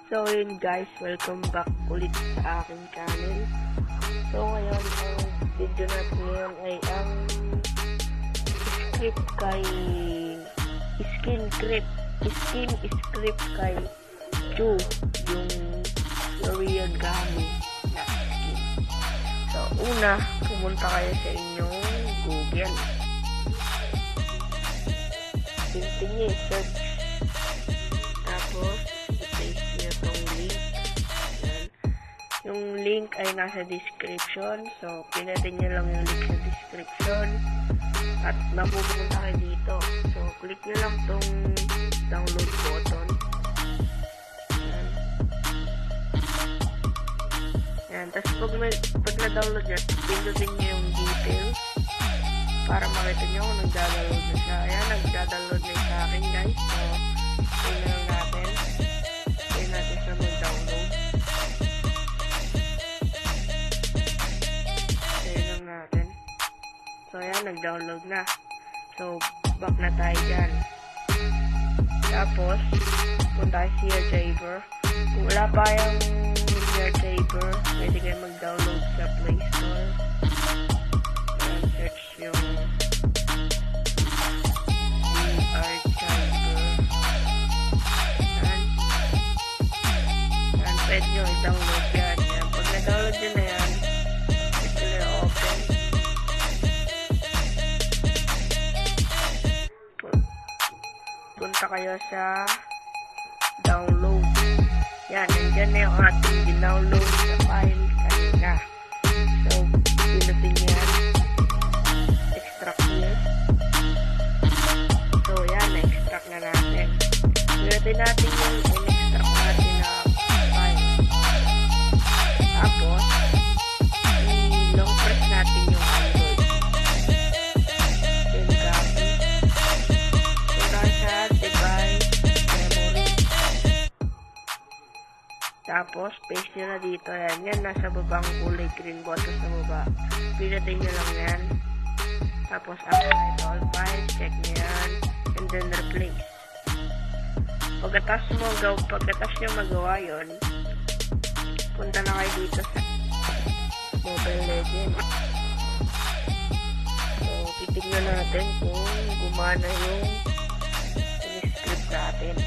So yun guys, welcome back ulit sa aking channel. So ngayon, ang video natin ngayon ay ang script kay skin script kay Chu, yung Korean Gami na skin. So una, pumunta kayo sa inyong Google. Tingnan, search. Tapos yung link ay nasa description. So, pinutin nyo lang yung link sa description at mapupunta kayo dito. So, click nyo lang tong download button. Yan. Tapos, pag na-download nyo, pinutin nyo yung details para makita nyo kung nagda-download na siya. Ayan, nagda-download na sa akin guys. So, tingnan lang natin. Tingnan natin sa mag-download. So, ayan, nag-download na. So, back na tayo dyan. Tapos, punta tayo sa driver. Kung wala pa yung driver, pwede kayo mag-download sa Play Store. Ayan, search yung driver. Ayan. Ayan, pwede nyo i-download yan. Ayan, pag na-download nyo na yan, ito na open. Punta kayo sa download. Yan, nandiyan na yung ating dinownload na file kanina. So, pinutin nyo yan. Extract here. So, yan, na-extract na natin. Pinutin natin yung in-extract natin na file. Tapos, i-long press natin yung Android. Then, copy. Tapos, paste nyo na dito. Ayan, yan. Nasa babang kulay green button sa baba. Pinutin nyo lang yan. Tapos, apply all files. Check nyo yan. And then, replace. Pagkatas nyo magawa yun, punta na kayo dito sa Mobile Legends. So, titignan natin kung gumana yung script natin.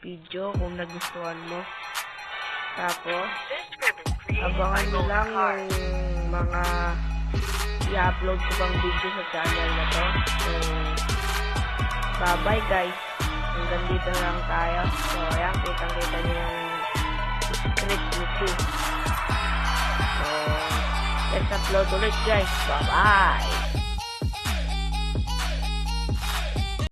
Video kung nagustuhan mo. Tapos, abangan mo lang yung mga i-upload ko pang video sa channel na to. So, bye-bye guys. Hanggang dito lang tayo. So, ayan, kitang-kita nyo yung script YouTube. So, let's upload ulit guys. Bye-bye!